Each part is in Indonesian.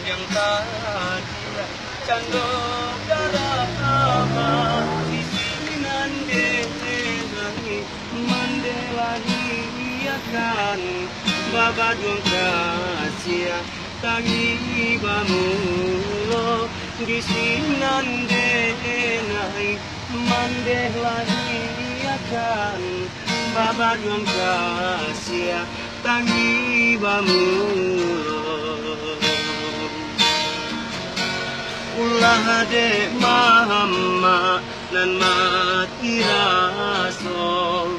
yang tadi cando darama sisinan denai mandelahi akan babadung kasia tangi bamulo disinan denai mandelahi akan babadung kasia tangi bamulo ulah de mama nan mati raso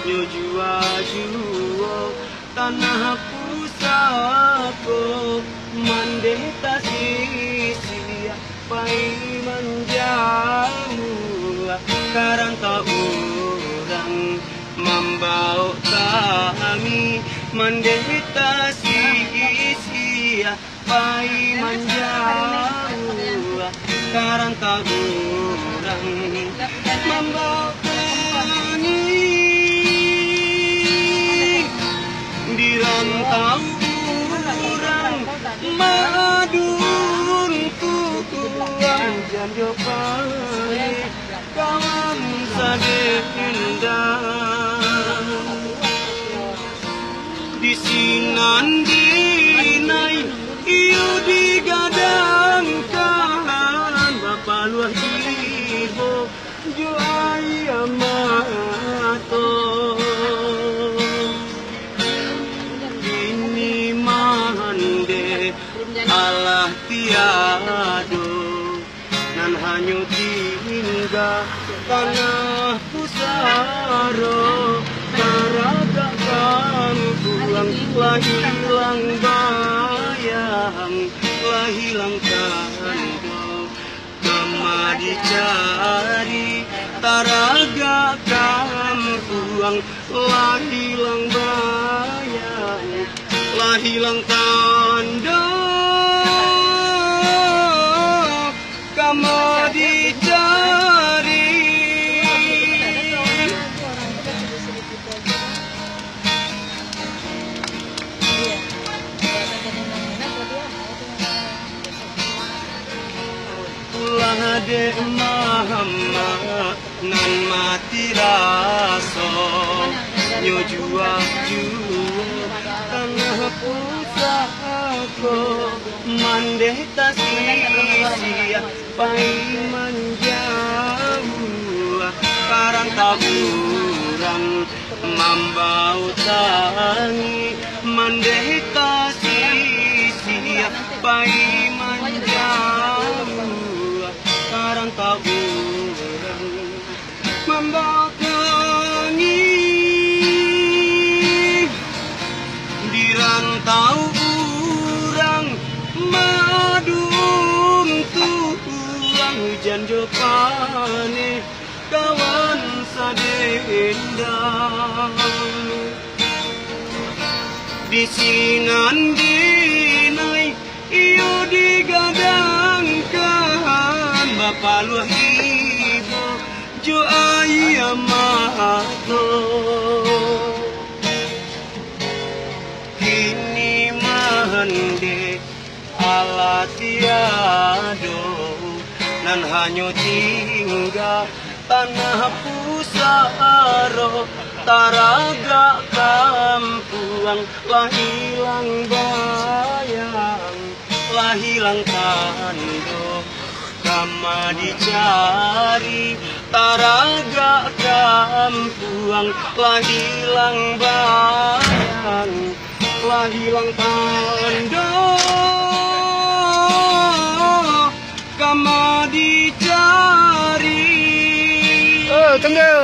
nyujua juo tanah pusako mandeta sisi pai manjamu karang tak urang membau kami mandeta sisi pai manjamu karang tak urang membau kami di rantau urang madun tuang janjo pai kawan sade indah di sinan dinai iu digadangkan bapak luah ibu jo ayamato ini mande Allah tiado nan hanyu tinggal tanah pusaro taraga pulang lah hilang bayang lah hilang kando kama dicari taraga pulang lah hilang bayang lah hilang kando kama dicari ulah de mama nan mati raso nyujua tanah pusako mandeta sisia pai manjamu karang taburang mambau tangi mandeta sisia pai manjamu karang taburang mambau tangi di rantau urang madung tuang hujan jopane kawan sade indah di sinan dinai iyo digadangkan bapak luah ibu jo ayamato kini mande ala tiado nan hanyu tinggal tanah pusaro taraga kampuang lah hilang bayang lah hilang kando kama dicari taraga kampuang lah hilang bayang lah hilang kando kama dicari tengah